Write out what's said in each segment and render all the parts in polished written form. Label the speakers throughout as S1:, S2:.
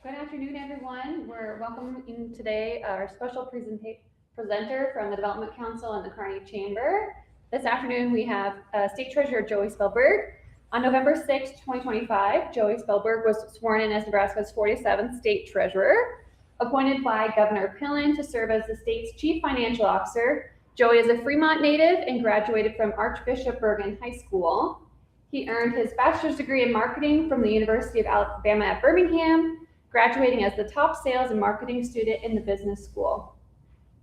S1: Good afternoon, everyone. We're welcoming today our special presenter from the Development Council and the Kearney Chamber. This afternoon, we have State Treasurer Joey Spellerberg. On November 6, 2025, Joey Spellerberg was sworn in as Nebraska's 47th State Treasurer. Appointed by Governor Pillen to serve as the state's Chief Financial Officer, Joey is a Fremont native and graduated from Archbishop Bergan High School. He earned his bachelor's degree in marketing from the University of Alabama at Birmingham, graduating as the top sales and marketing student in the business school.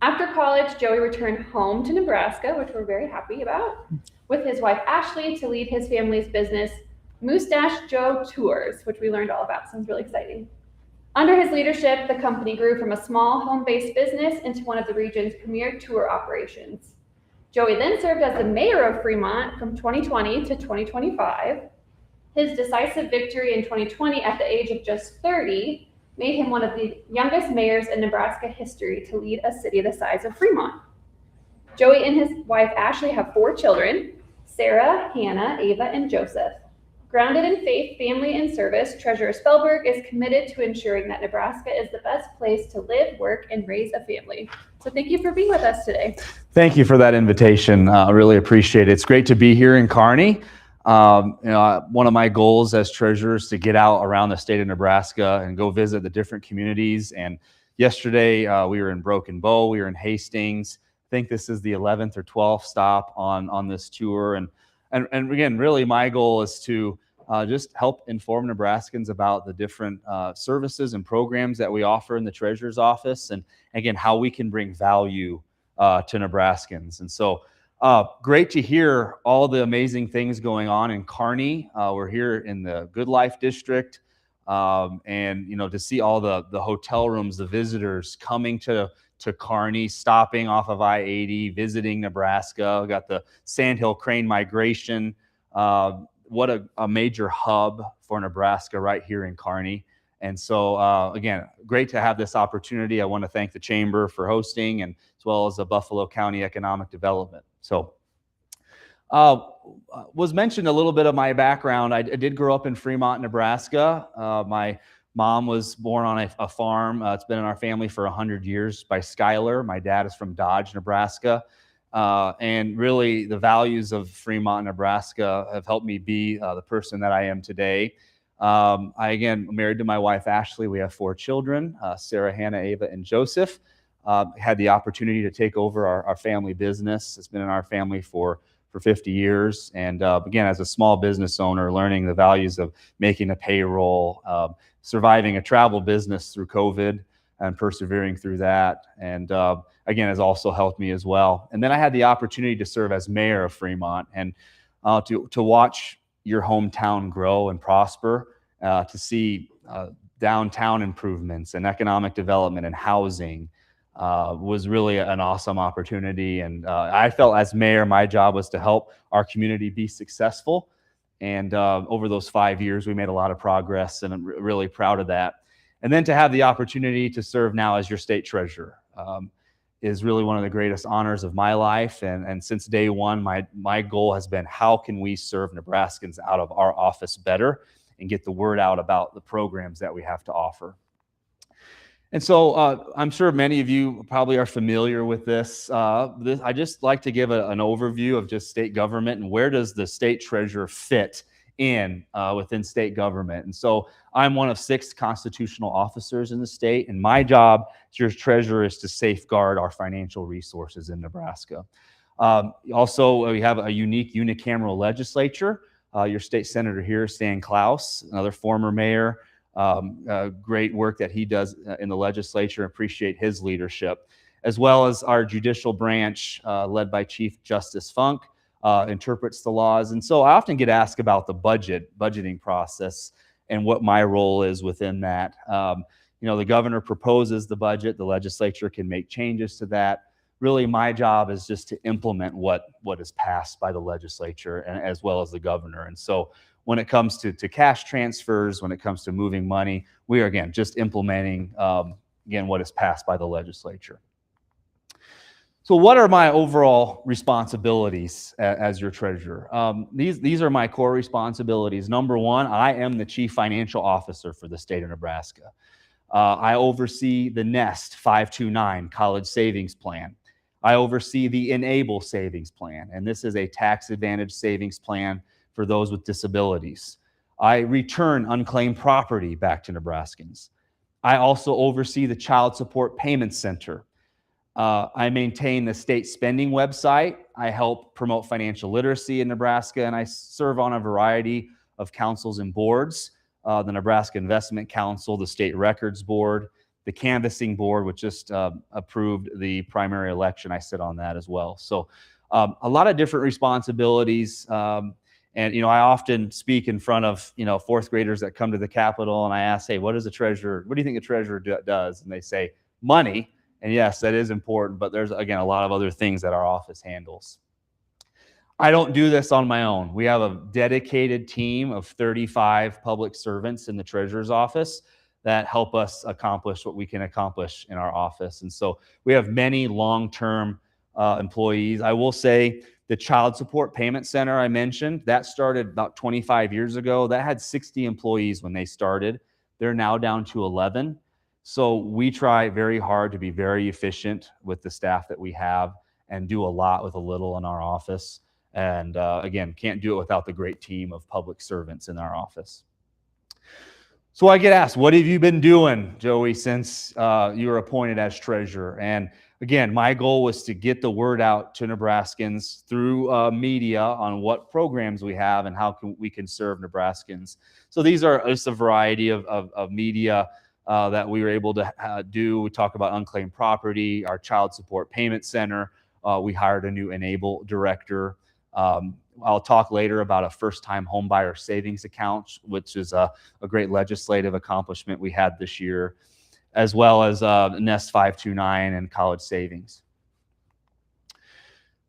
S1: After college, Joey returned home to Nebraska, which we're very happy about, with his wife Ashley to lead his family's business, Mustache Joe Tours, which we learned all about. Sounds really exciting. Under his leadership, the company grew from a small home-based business into one of the region's premier tour operations. Joey then served as the mayor of Fremont from 2020 to 2025. His decisive victory in 2020 at the age of just 30 made him one of the youngest mayors in Nebraska history to lead a city the size of Fremont. Joey and his wife Ashley have 4 children, Sarah, Hannah, Ava, and Joseph. Grounded in faith, family, and service, Treasurer Spellerberg is committed to ensuring that Nebraska is the best place to live, work, and raise a family. So thank you for being with us today.
S2: Thank you for that invitation. I really appreciate it. It's great to be here in Kearney. One of my goals as treasurer is to get out around the state of Nebraska and go visit the different communities. And yesterday we were in Broken Bow, we were in Hastings. I think this is the 11th or 12th stop on this tour. And again, really my goal is to just help inform Nebraskans about the different services and programs that we offer in the treasurer's office, and again, how we can bring value to Nebraskans. And so great to hear all the amazing things going on in Kearney. We're here in the Good Life District, and to see all the hotel rooms, the visitors coming to Kearney, stopping off of I-80, visiting Nebraska. We got the Sandhill Crane Migration. What a major hub for Nebraska right here in Kearney. And so, again, great to have this opportunity. I want to thank the Chamber for hosting, and as well as the Buffalo County Economic Development. So, was mentioned a little bit of my background. I did grow up in Fremont, Nebraska. My mom was born on a farm. It's been in our family for 100 years by Schuyler. My dad is from Dodge, Nebraska. And really, the values of Fremont, Nebraska have helped me be the person that I am today. Again, married to my wife, Ashley. We have 4 children, Sarah, Hannah, Ava, and Joseph. Had the opportunity to take over our family business. It's been in our family for 50 years. And again, as a small business owner, learning the values of making a payroll, surviving a travel business through COVID and persevering through that. And again, has also helped me as well. And then I had the opportunity to serve as mayor of Fremont, and to watch your hometown grow and prosper, to see downtown improvements and economic development and housing was really an awesome opportunity. And I felt as mayor, my job was to help our community be successful. And over those 5 years, we made a lot of progress, and I'm really proud of that. And then to have the opportunity to serve now as your state treasurer is really one of the greatest honors of my life. And since day one, my goal has been, how can we serve Nebraskans out of our office better and get the word out about the programs that we have to offer. And so I'm sure many of you probably are familiar with this. I just like to give an overview of just state government and where does the state treasurer fit in within state government. And so I'm one of 6 constitutional officers in the state, and my job as your treasurer is to safeguard our financial resources in Nebraska. Also, we have a unique unicameral legislature. Your state senator here, Stan Klaus, another former mayor. Great work that he does in the legislature. Appreciate his leadership, as well as our judicial branch led by Chief Justice Funk. Interprets the laws. And so I often get asked about the budgeting process and what my role is within that. The governor proposes the budget, the legislature can make changes to that. Really, my job is just to implement what is passed by the legislature, and as well as the governor. And so when it comes to cash transfers, when it comes to moving money, we are, again, just implementing, what is passed by the legislature. So what are my overall responsibilities as your treasurer? These are my core responsibilities. Number one, I am the chief financial officer for the state of Nebraska. I oversee the NEST 529 College Savings Plan. I oversee the Enable Savings Plan, and this is a tax advantage savings plan for those with disabilities. I return unclaimed property back to Nebraskans. I also oversee the Child Support Payment Center. I maintain the state spending website. I help promote financial literacy in Nebraska, and I serve on a variety of councils and boards, the Nebraska Investment Council, the State Records Board, the Canvassing Board, which just approved the primary election. I sit on that as well. So a lot of different responsibilities. And, I often speak in front of, fourth graders that come to the Capitol, and I ask, hey, what do you think the treasurer does? And they say, money. And yes, that is important, but there's, again, a lot of other things that our office handles. I don't do this on my own. We have a dedicated team of 35 public servants in the treasurer's office that help us accomplish what we can accomplish in our office. And so we have many long-term employees. I will say the Child Support Payment Center I mentioned, that started about 25 years ago. That had 60 employees when they started. They're now down to 11. So we try very hard to be very efficient with the staff that we have and do a lot with a little in our office. And again, can't do it without the great team of public servants in our office. So I get asked, what have you been doing, Joey, since you were appointed as treasurer? And again, my goal was to get the word out to Nebraskans through media on what programs we have and how we can serve Nebraskans. So these are just a variety of media that we were able to do. We talk about unclaimed property, our Child Support Payment Center. We hired a new Enable director. I'll talk later about a first-time homebuyer savings account, which is a great legislative accomplishment we had this year, as well as NEST 529 and college savings.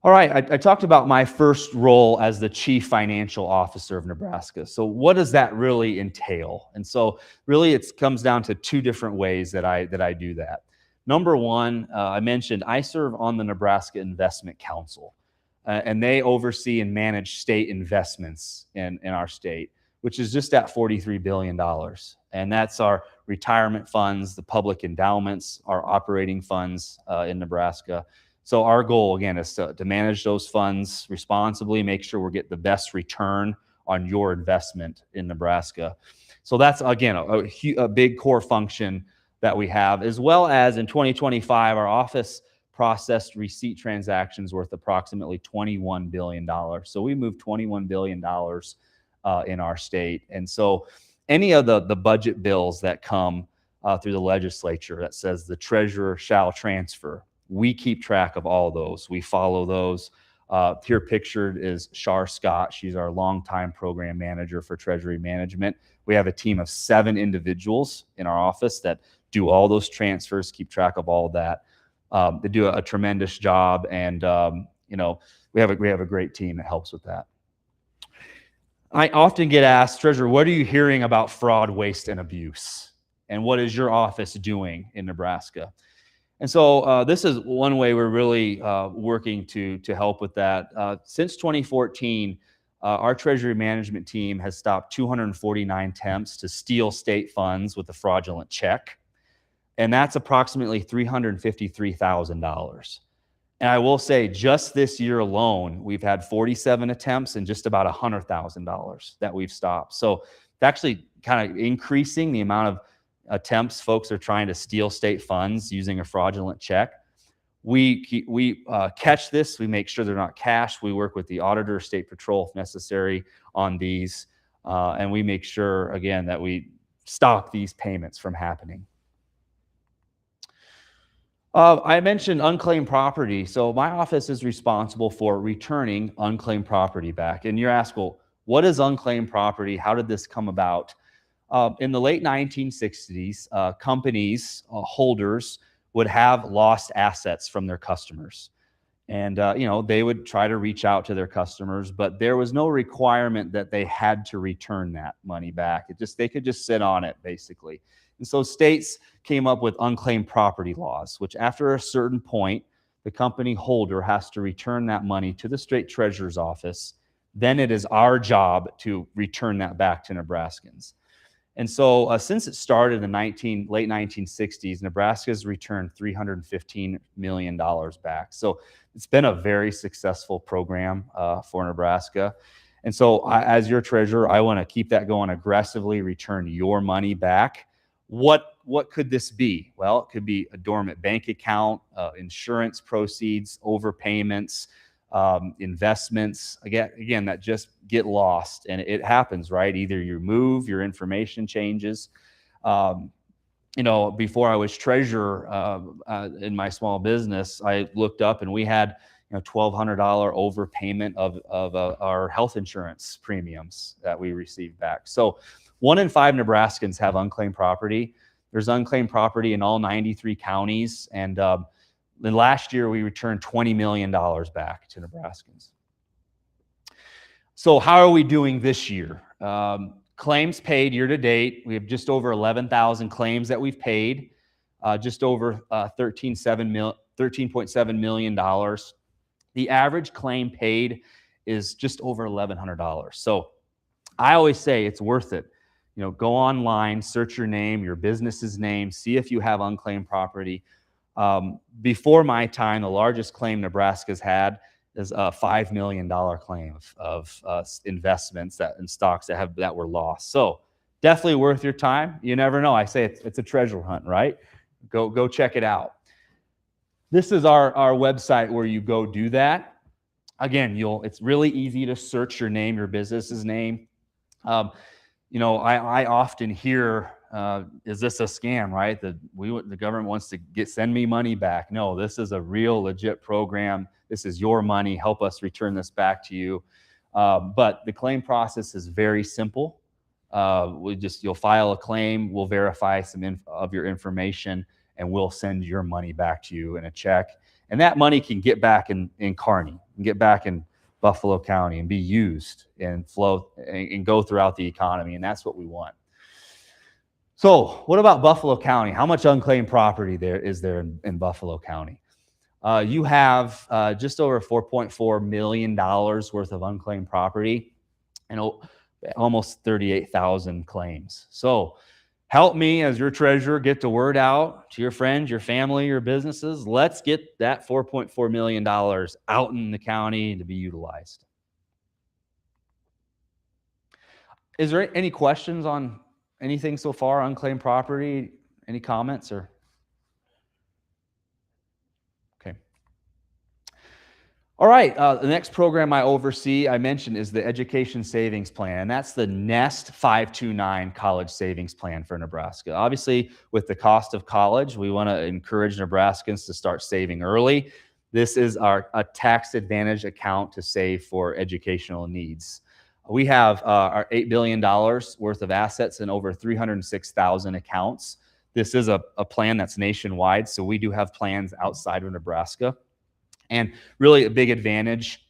S2: All right, I talked about my first role as the Chief Financial Officer of Nebraska. So what does that really entail? And so really it comes down to two different ways that I do that. Number one, I mentioned I serve on the Nebraska Investment Council, and they oversee and manage state investments in our state, which is just at $43 billion. And that's our retirement funds, the public endowments, our operating funds in Nebraska. So our goal, again, is to manage those funds responsibly, make sure we're getting the best return on your investment in Nebraska. So that's, again, a big core function that we have, as well as in 2025, our office processed receipt transactions worth approximately $21 billion. So we moved $21 billion in our state. And so any of the budget bills that come through the legislature that says the treasurer shall transfer, we keep track of all those. We follow those. Here pictured is Shar Scott. She's our longtime program manager for Treasury Management. We have a team of 7 individuals in our office that do all those transfers, keep track of all of that. They do a tremendous job, and we have a great team that helps with that. I often get asked, Treasurer, what are you hearing about fraud, waste, and abuse? And what is your office doing in Nebraska? And so this is one way we're really working to help with that. Since 2014, our Treasury Management team has stopped 249 attempts to steal state funds with a fraudulent check. And that's approximately $353,000. And I will say, just this year alone, we've had 47 attempts and just about $100,000 that we've stopped. So it's actually kind of increasing the amount of attempts folks are trying to steal state funds using a fraudulent check. We catch this. We make sure they're not cashed. We work with the auditor, state patrol if necessary on these. And we make sure, again, that we stop these payments from happening. I mentioned unclaimed property. So my office is responsible for returning unclaimed property back. And you're asked, well, what is unclaimed property? How did this come about? In the late 1960s, companies, holders, would have lost assets from their customers. And, they would try to reach out to their customers, but there was no requirement that they had to return that money back. They could just sit on it, basically. And so states came up with unclaimed property laws, which after a certain point, the company holder has to return that money to the state treasurer's office. Then it is our job to return that back to Nebraskans. And so since it started in the late 1960s, Nebraska has returned $315 million back. So it's been a very successful program for Nebraska. And so as your treasurer, I want to keep that going aggressively, return your money back. What could this be? Well, it could be a dormant bank account, insurance proceeds, overpayments, investments, again, that just get lost, and it happens, right? Either you move, your information changes. Before I was treasurer in my small business, I looked up and we had $1,200 overpayment of our health insurance premiums that we received back. So 1 in 5 Nebraskans have unclaimed property. There's unclaimed property in all 93 counties, and then last year, we returned $20 million back to Nebraskans. So how are we doing this year? Claims paid year to date, we have just over 11,000 claims that we've paid, just over $13.7 million. The average claim paid is just over $1,100. So I always say it's worth it. Go online, search your name, your business's name, see if you have unclaimed property. Before my time, the largest claim Nebraska's had is a $5 million claim of investments and stocks that were lost. So definitely worth your time. You never know. I say it's a treasure hunt, right? Go check it out. This is our website where you go do that. Again, it's really easy to search your name, your business's name. I often hear, is this a scam, right? The government wants to send me money back. No, this is a real legit program. This is your money. Help us return this back to you. But the claim process is very simple. You'll file a claim. We'll verify some of your information, and we'll send your money back to you in a check. And that money can get back in Kearney, and get back in Buffalo County, and be used and flow and go throughout the economy. And that's what we want. So what about Buffalo County? How much unclaimed property is there in Buffalo County? You have just over $4.4 million worth of unclaimed property and almost 38,000 claims. So help me as your treasurer get the word out to your friends, your family, your businesses. Let's get that $4.4 million out in the county to be utilized. Is there any questions on anything so far, unclaimed property? Any comments or? Okay. All right. The next program I oversee, I mentioned, is the Education Savings Plan, and that's the NEST 529 College Savings Plan for Nebraska. Obviously, with the cost of college, we want to encourage Nebraskans to start saving early. This is a tax advantage account to save for educational needs. We have our $8 billion worth of assets and over 306,000 accounts. This is a plan that's nationwide, so we do have plans outside of Nebraska. And really a big advantage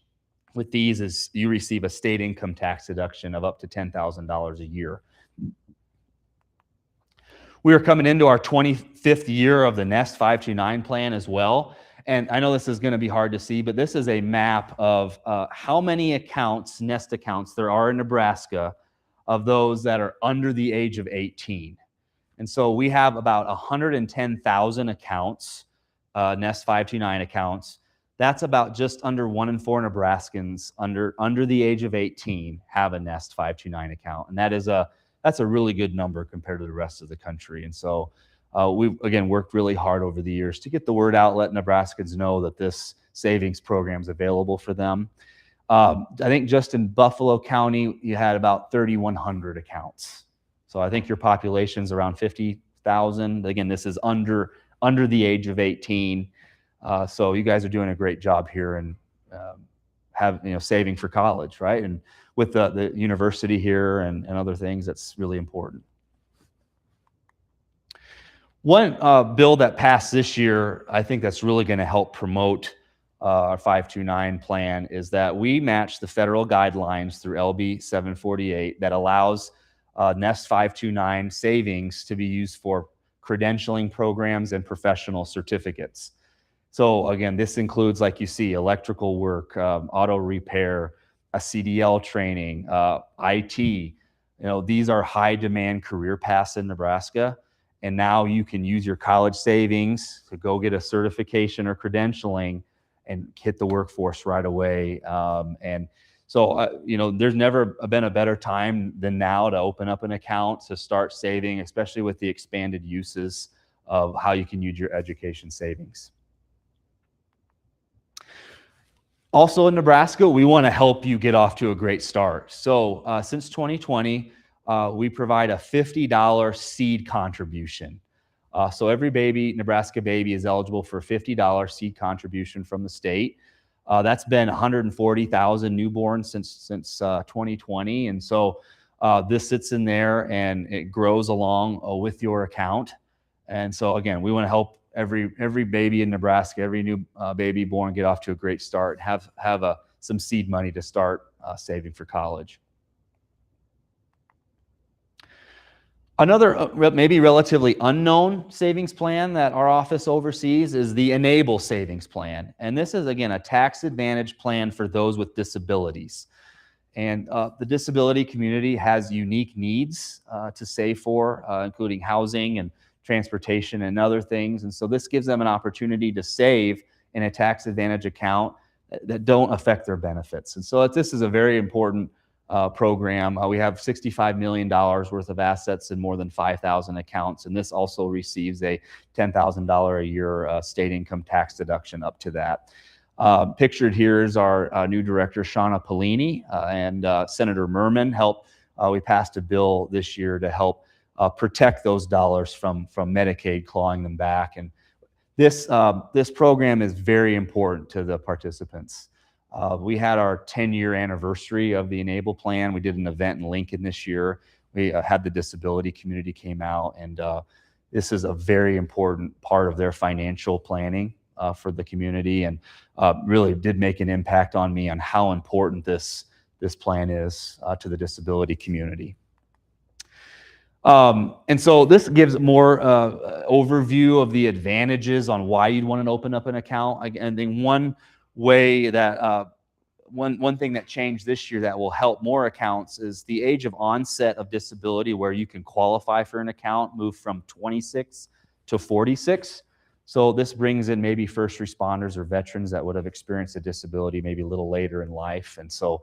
S2: with these is you receive a state income tax deduction of up to $10,000 a year. We are coming into our 25th year of the NEST 529 plan as well. And I know this is going to be hard to see, but this is a map of how many accounts, NEST accounts, there are in Nebraska of those that are under the age of 18. And so we have about 110,000 accounts, NEST 529 accounts. That's about just under 1 in 4 Nebraskans under the age of 18 have a NEST 529 account. And that's a really good number compared to the rest of the country. And so we've, again, worked really hard over the years to get the word out, let Nebraskans know that this savings program is available for them. I think just in Buffalo County, you had about 3,100 accounts. So I think your population's around 50,000. Again, this is under the age of 18. So you guys are doing a great job here and saving for college, right? And with the university here and other things, that's really important. One bill that passed this year, I think that's really going to help promote our 529 plan is that we match the federal guidelines through LB 748 that allows NEST 529 savings to be used for credentialing programs and professional certificates. So again, this includes, like you see, electrical work, auto repair, a CDL training, IT, These are high demand career paths in Nebraska. And now you can use your college savings to go get a certification or credentialing and hit the workforce right away. And so, there's never been a better time than now to open up an account, to start saving, especially with the expanded uses of how you can use your education savings. Also in Nebraska, we want to help you get off to a great start. So since 2020, we provide a $50 seed contribution. So every Nebraska baby is eligible for a $50 seed contribution from the state. That's been 140,000 newborns since 2020. And so this sits in there and it grows along with your account. And so again, we want to help every baby in Nebraska, every new baby born get off to a great start, have some seed money to start saving for college. Another maybe relatively unknown savings plan that our office oversees is the Enable Savings Plan. And this is, again, a tax advantage plan for those with disabilities. And the disability community has unique needs to save for, including housing and transportation and other things. And so this gives them an opportunity to save in a tax advantage account that don't affect their benefits. And so this is a very important program. We have $65 million worth of assets in more than 5,000 accounts. And this also receives a $10,000 a year state income tax deduction up to that. Pictured here is our new director, Shauna Pellini, and Senator Merman helped. We passed a bill this year to help protect those dollars from Medicaid clawing them back. And this program is very important to the participants. We had our 10-year anniversary of the Enable Plan. We did an event in Lincoln this year. We had the disability community came out, and this is a very important part of their financial planning for the community, and really did make an impact on me on how important this plan is to the disability community. And so this gives more overview of the advantages on why you'd want to open up an account. Again, then one way that one thing that changed this year that will help more accounts is the age of onset of disability where you can qualify for an account moved from 26 to 46. So this brings in maybe first responders or veterans that would have experienced a disability maybe a little later in life. And so,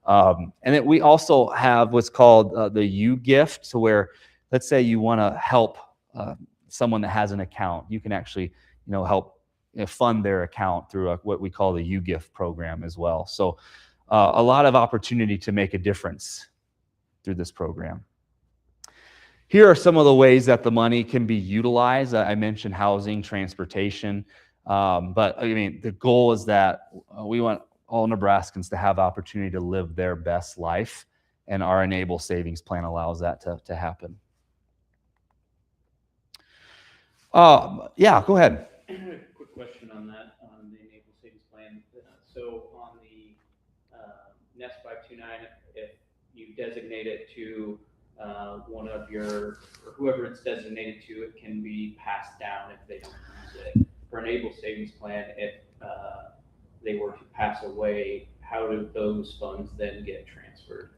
S2: and then we also have what's called the U-Gift, so where, let's say you want to help someone that has an account, you can actually, help fund their account through what we call the U-Gift program as well. So a lot of opportunity to make a difference through this program. Here are some of the ways that the money can be utilized. I mentioned housing, transportation, but I mean, the goal is that we want all Nebraskans to have opportunity to live their best life, and our Enable Savings Plan allows that to happen. Yeah, go ahead.
S3: Quick question on that, on the Enable Savings Plan. So on the NEST 529, if you designate it to one of your, or whoever it's designated to, it can be passed down if they don't use it. For Enable Savings Plan, if they were to pass away, how do those funds then get transferred?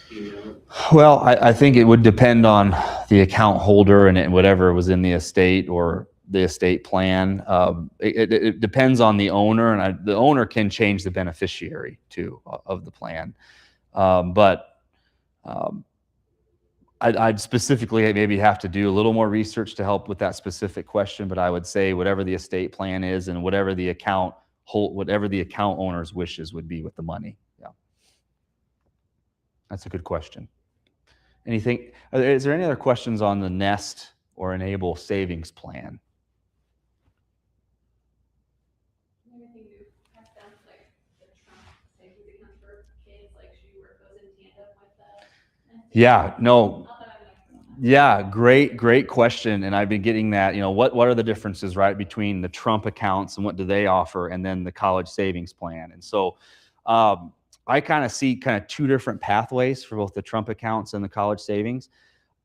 S3: Do you know?
S2: Well, I think it would depend on the account holder and whatever was in the estate or the estate plan. It depends on the owner, and the owner can change the beneficiary too of the plan. But I'd specifically maybe have to do a little more research to help with that specific question. But I would say whatever the estate plan is and whatever the account owner's wishes would be with the money. Yeah, that's a good question. Anything? Is there any other questions on the NEST or Enable Savings Plan?
S1: Anything to pass down to like the Trump savings account for kids? Like, should you work those in tandem with the?
S2: Yeah, no. Yeah, great question. And I've been getting that, what are the differences, right, between the Trump accounts and what do they offer, and then the college savings plan. And so I kind of see two different pathways for both the Trump accounts and the college savings.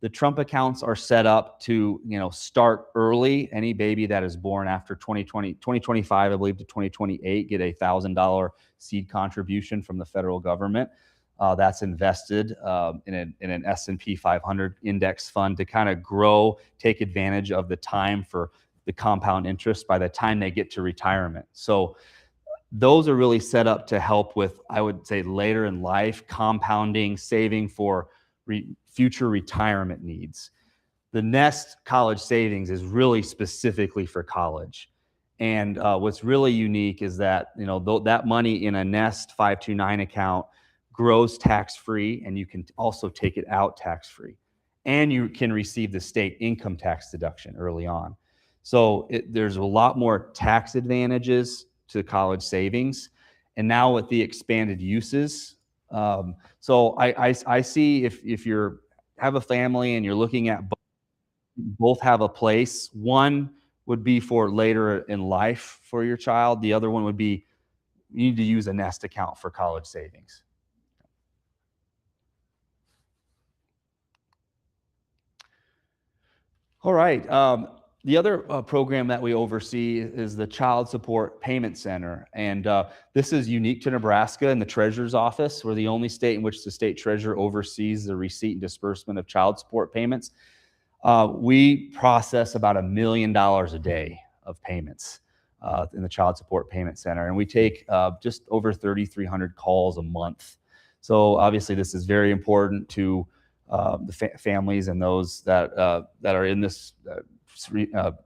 S2: The Trump accounts are set up to, start early. Any baby that is born after 2025, I believe, to 2028, get a $1,000 seed contribution from the federal government. that's invested in an S&P 500 index fund to kind of grow, take advantage of the time for the compound interest by the time they get to retirement. So those are really set up to help with, I would say, later in life, compounding, saving for future retirement needs. The Nest College Savings is really specifically for college. And what's really unique is that, that money in a Nest 529 account grows tax-free, and you can also take it out tax-free. And you can receive the state income tax deduction early on. So there's a lot more tax advantages to college savings. And now with the expanded uses, so I see if you're have a family and you're looking at both have a place. One would be for later in life for your child. The other one would be you need to use a Nest account for college savings. All right. The other program that we oversee is the Child Support Payment Center. And this is unique to Nebraska and the Treasurer's Office. We're the only state in which the state treasurer oversees the receipt and disbursement of child support payments. We process about $1 million a day of payments in the Child Support Payment Center. And we take just over 3,300 calls a month. So obviously this is very important to the families and those that are in this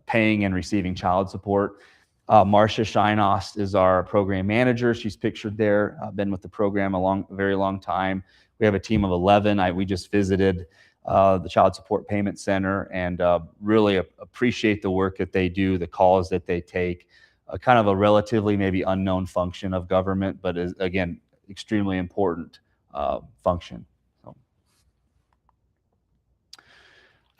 S2: paying and receiving child support. Marcia Shinost is our program manager. She's pictured there, been with the program a very long time. We have a team of 11. We just visited the Child Support Payment Center and really appreciate the work that they do, the calls that they take, kind of a relatively maybe unknown function of government, but is, again, extremely important function.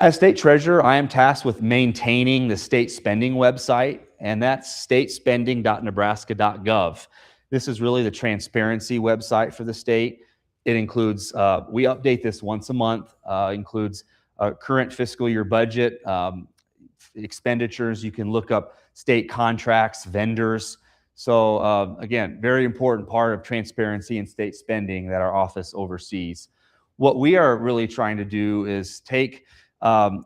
S2: As state treasurer, I am tasked with maintaining the state spending website, and that's statespending.nebraska.gov. This is really the transparency website for the state. It includes, we update this once a month, includes current fiscal year budget, expenditures. You can look up state contracts, vendors. So again, very important part of transparency and state spending that our office oversees. What we are really trying to do is take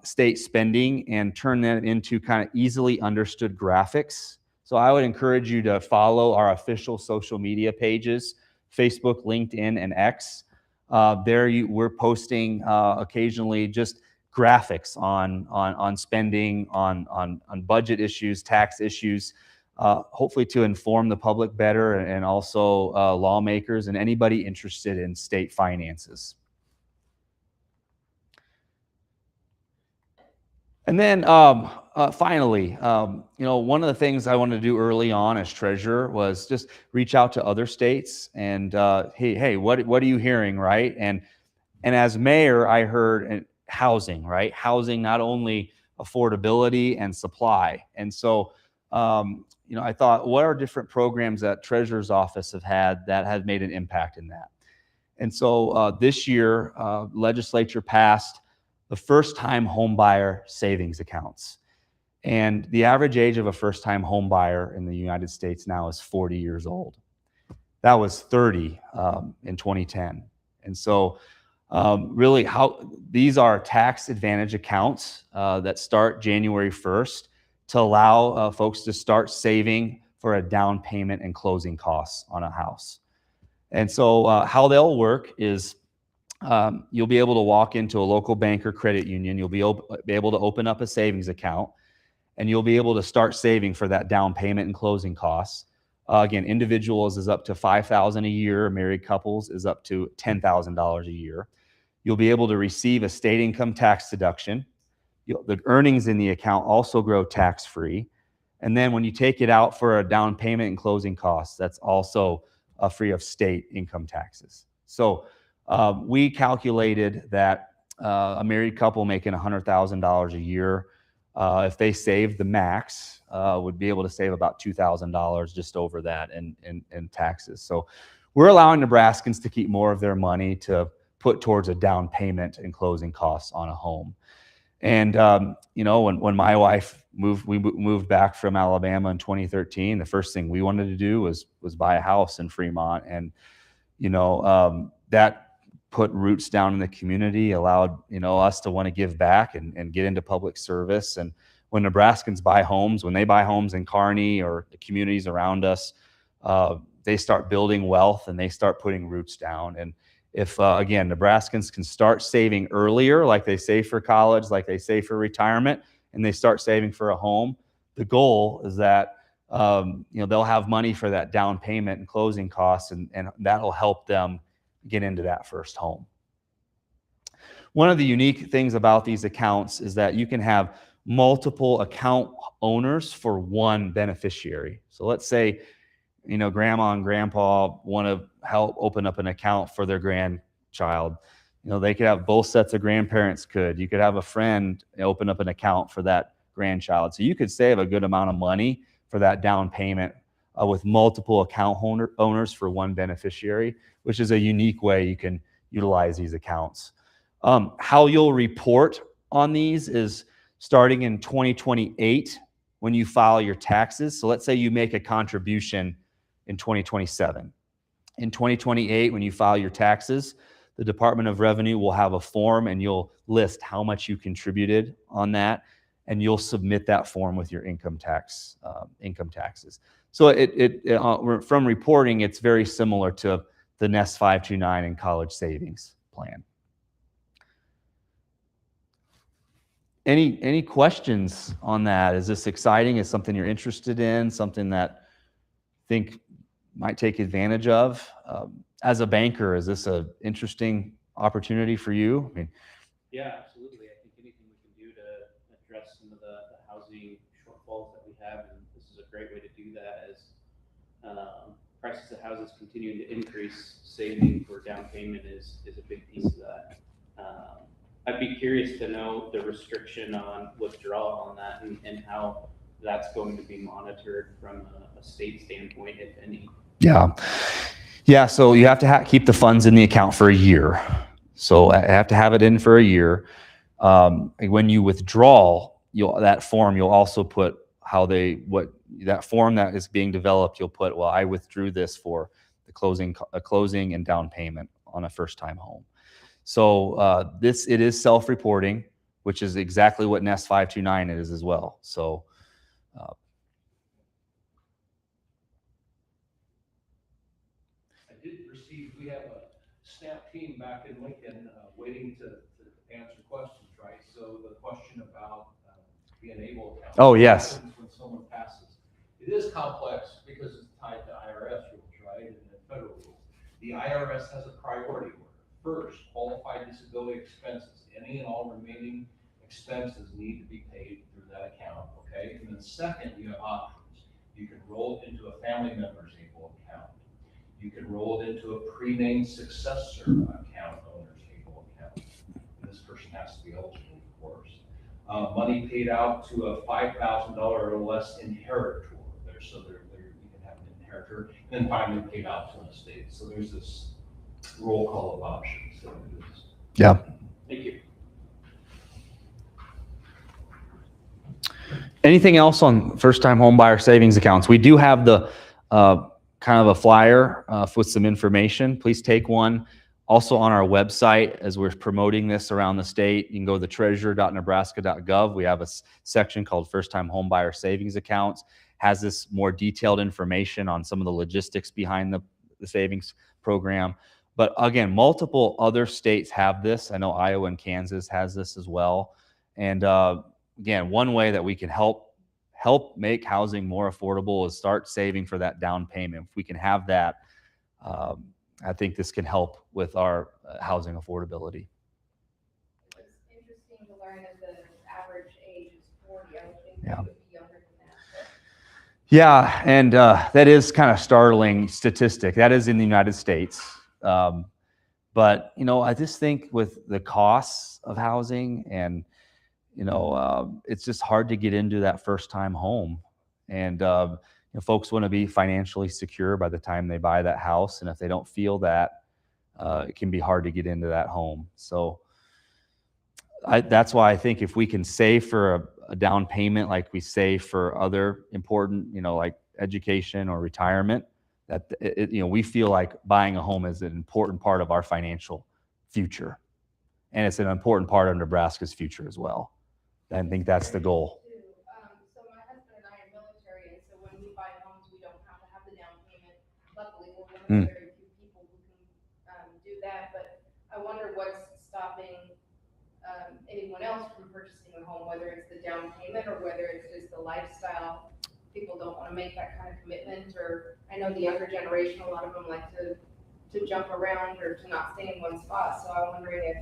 S2: state spending and turn that into kind of easily understood graphics. So I would encourage you to follow our official social media pages, Facebook, LinkedIn, and X. We're posting occasionally just graphics on spending, on budget issues, tax issues, hopefully to inform the public better and also lawmakers and anybody interested in state finances. And then finally, one of the things I wanted to do early on as treasurer was just reach out to other states and, hey, what are you hearing, right? And as mayor, I heard housing, right? Housing, not only affordability and supply. And so, I thought, what are different programs that treasurer's office have had that have made an impact in that? And so this year, legislature passed the first-time homebuyer savings accounts. And the average age of a first-time homebuyer in the United States now is 40 years old. That was 30 in 2010. And so really these are tax advantage accounts that start January 1st to allow folks to start saving for a down payment and closing costs on a house. And so how they'll work is you'll be able to walk into a local bank or credit union. You'll be able to open up a savings account, and you'll be able to start saving for that down payment and closing costs. Again, individuals is up to $5,000 a year. Married couples is up to $10,000 a year. You'll be able to receive a state income tax deduction. The earnings in the account also grow tax-free. And then when you take it out for a down payment and closing costs, that's also free of state income taxes. So we calculated that a married couple making $100,000 a year, if they saved the max, would be able to save about $2,000 just over that in taxes. So we're allowing Nebraskans to keep more of their money to put towards a down payment and closing costs on a home. And when my wife we moved back from Alabama in 2013, the first thing we wanted to do was buy a house in Fremont. And that put roots down in the community, allowed, us to want to give back and get into public service. And when Nebraskans buy homes, when they buy homes in Kearney or the communities around us, they start building wealth and they start putting roots down. And if, again, Nebraskans can start saving earlier, like they save for college, like they save for retirement, and they start saving for a home, the goal is that, they'll have money for that down payment and closing costs, and that'll help them get into that first home. One of the unique things about these accounts is that you can have multiple account owners for one beneficiary. So let's say, grandma and grandpa want to help open up an account for their grandchild. They could have both sets of grandparents could. You could have a friend open up an account for that grandchild. So you could save a good amount of money for that down payment with multiple account owners for one beneficiary, which is a unique way you can utilize these accounts. How you'll report on these is starting in 2028 when you file your taxes. So let's say you make a contribution in 2027. In 2028, when you file your taxes, the Department of Revenue will have a form and you'll list how much you contributed on that, and you'll submit that form with your income taxes. So from reporting, it's very similar to the NEST 529 and college savings plan. Any questions on that? Is this exciting? Is something you're interested in? Something that you think might take advantage of? As a banker, is this an interesting opportunity for you?
S3: Yeah, absolutely. I think anything we can do to address some of the housing shortfalls that we have, and this is a great way to do that as prices of houses continuing to increase. Saving for down payment is a big piece of that. I'd be curious to know the restriction on withdrawal on that and how that's going to be monitored from a state standpoint, if any.
S2: Yeah, so you have to keep the funds in the account for a year. So I have to have it in for a year. When you withdraw, that form, you'll also put that form that is being developed, you'll put, well, I withdrew this for the closing and down payment on a first-time home. So it is self-reporting, which is exactly what NEST 529 is as well. So
S4: we have a staff team back in Lincoln waiting to answer questions, right? So the question about the enable account.
S2: Oh, yes.
S4: When someone passes, it is complex because it's tied to IRS rules, right? And the federal rules. The IRS has a priority order. First, qualified disability expenses. Any and all remaining expenses need to be paid through that account, okay? And then second, you have options. You can roll it into a family member's able account. You can roll it into a pre-named successor account, owner's able account. This person has to be eligible, of course. Money paid out to a $5,000 or less inheritor. So you can have an inheritor, and then finally paid out to an estate. So there's this roll call of options. So
S2: yeah.
S3: Thank you.
S2: Anything else on first-time home buyer savings accounts? We do have the kind of a flyer with some information. Please take one. Also on our website, as we're promoting this around the state, you can go to treasurer.nebraska.gov. We have a section called first-time home buyer savings accounts. Has this more detailed information on some of the logistics behind the savings program. But again, multiple other states have this. I know Iowa and Kansas has this as well. And again, one way that we can help make housing more affordable is start saving for that down payment. If we can have that, I think this can help with our housing affordability.
S1: It's interesting to learn that the average age is 40. I would think
S2: Yeah.
S1: it would be younger than that.
S2: Yeah, and that is kind of startling statistic. That is in the United States. But, I just think with the costs of housing and, it's just hard to get into that first-time home. And folks want to be financially secure by the time they buy that house. And if they don't feel that, it can be hard to get into that home. So that's why I think if we can save for a down payment like we save for other important, like education or retirement, that we feel like buying a home is an important part of our financial future. And it's an important part of Nebraska's future as well. I think that's the goal.
S5: So my husband and I are military, and so when we buy homes, we don't have to have the down payment. Luckily, we're one of the very few people who can do that, but I wonder what's stopping anyone else from purchasing a home, whether it's the down payment or whether it's just the lifestyle. People don't want to make that kind of commitment, or I know the younger generation, a lot of them like to jump around or to not stay in one spot. So I'm wondering if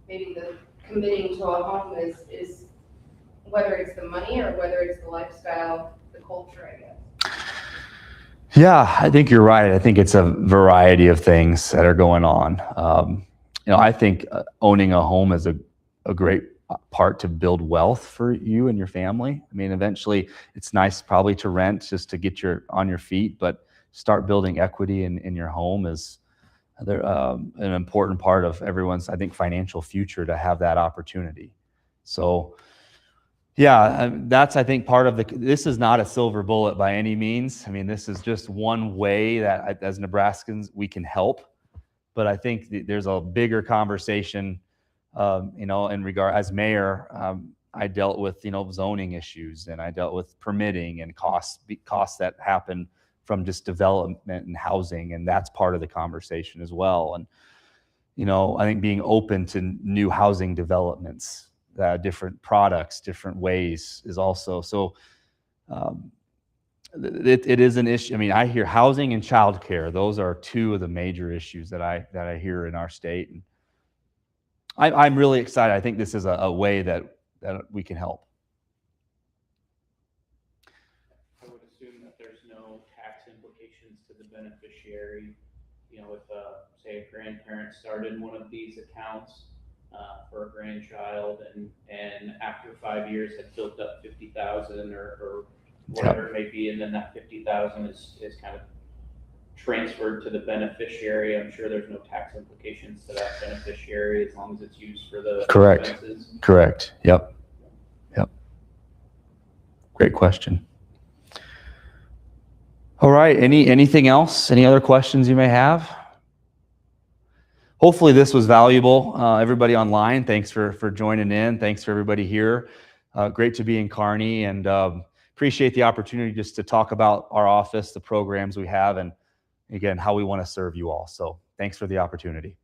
S5: maybe the committing to a home is whether it's the money or whether it's the lifestyle, the culture, I guess.
S2: Yeah, I think you're right. I think it's a variety of things that are going on. I think owning a home is a great part to build wealth for you and your family. I mean, eventually it's nice probably to rent just to get on your feet, but start building equity in your home is an important part of everyone's, I think, financial future, to have that opportunity. So yeah, that's, I think, part of this is not a silver bullet by any means. I mean, this is just one way that as Nebraskans we can help. But I think there's a bigger conversation, in regard, as mayor, I dealt with, zoning issues, and I dealt with permitting and costs that happen from just development and housing. And that's part of the conversation as well. And, I think being open to new housing developments, different products, different ways is also, so it is an issue. I mean, I hear housing and childcare. Those are two of the major issues that I hear in our state. And I'm really excited. I think this is a way that we can help.
S3: I would assume that there's no tax implications to the beneficiary. If say a grandparent started one of these accounts for a grandchild, and after 5 years had built up 50,000 or whatever it may be, and then that 50,000 is kind of transferred to the beneficiary. I'm sure there's no tax implications to that beneficiary as long as it's used for the expenses.
S2: Correct. Yep. Great question. All right. Anything else? Any other questions you may have? Hopefully this was valuable. Everybody online, thanks for joining in. Thanks for everybody here. Great to be in Kearney, and appreciate the opportunity just to talk about our office, the programs we have, and again, how we want to serve you all. So thanks for the opportunity.